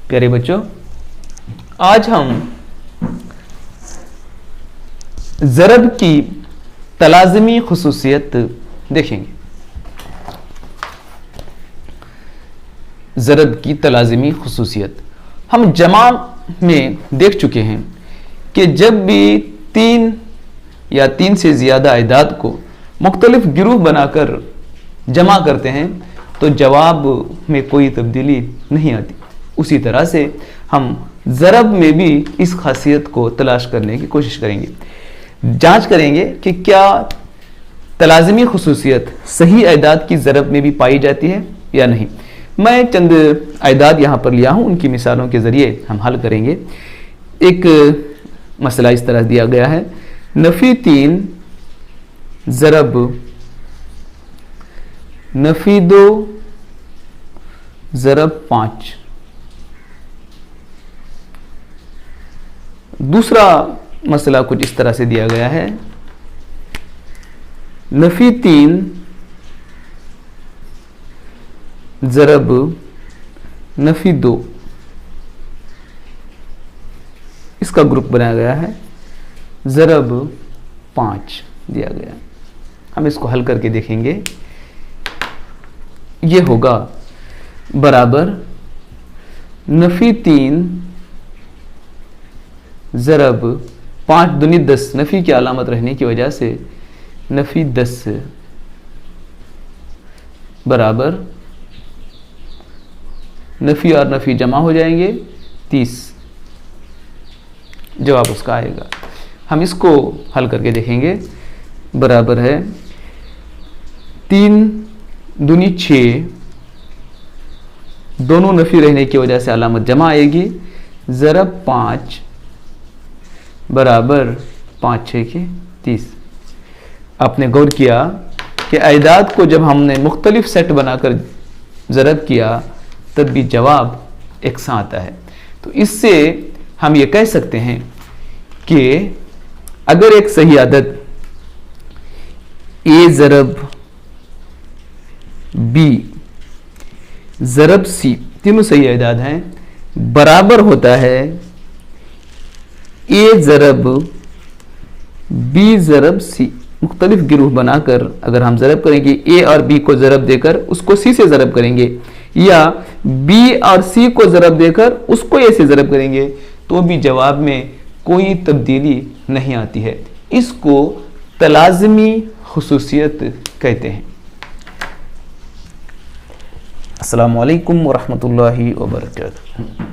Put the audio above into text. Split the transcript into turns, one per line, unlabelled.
प्यारे बच्चों, आज हम ज़रब की तलाज़मी खुसूसियत देखेंगे। ज़रब की तलाज़मी खुसूसियत हम जमा में देख चुके हैं कि जब भी तीन या तीन से ज़्यादा अदाद को मुख्तलिफ गिरूह बनाकर जमा करते हैं तो जवाब में कोई तब्दीली नहीं आती। उसी तरह से हम ज़रब में भी इस खासियत को तलाश करने की कोशिश करेंगे, जांच करेंगे कि क्या तलाज़मी खुसूसियत सही अदाद की ज़रब में भी पाई जाती है या नहीं। मैं चंद अदाद यहाँ पर लिया हूँ, उनकी मिसालों के ज़रिए हम हल करेंगे। एक मसला इस तरह दिया गया है, नफ़ी 3 ज़रब नफ़ी 2 ज़रब 5। दूसरा मसला कुछ इस तरह से दिया गया है, नफ़ी 3 ज़रब नफ़ी 2। इसका ग्रुप बनाया गया है, ज़रब 5 दिया गया। हम इसको हल करके देखेंगे। ये होगा बराबर नफ़ी 3 ज़रब 5 दूनी 10। नफ़ी की अलामत रहने की वजह से नफ़ी 10 बराबर नफ़ी और नफ़ी जमा हो जाएंगे 30। जवाब उसका आएगा। हम इसको हल करके देखेंगे। बराबर है 3 दूनी 6, दोनों नफ़ी रहने की वजह से अलामत जमा आएगी, ज़रब 5 बराबर 5 6 के 30। आपने गौर किया कि अदाद को जब हमने मुख्तलिफ सेट बनाकर ज़रब किया तब भी जवाब एक सा आता है। तो इससे हम ये कह सकते हैं कि अगर एक सही आदत ए ज़रब बी ज़रब सी, तीनों सही अदाद हैं, बराबर होता है ए ज़रब बी ज़रब सी। मुख्तलिफ गिरूह बनाकर अगर हम ज़रब करेंगे, ए और बी को ज़रब देकर उसको सी से ज़रब करेंगे, या बी और सी को ज़रब देकर उसको ए से ज़रब करेंगे, तो भी जवाब में कोई तब्दीली नहीं आती है। इसको तलाज़मी खुसूसियत कहते हैं। अस्सलामु अलैकुम व रहमतुल्लाहि व बरकातुहू।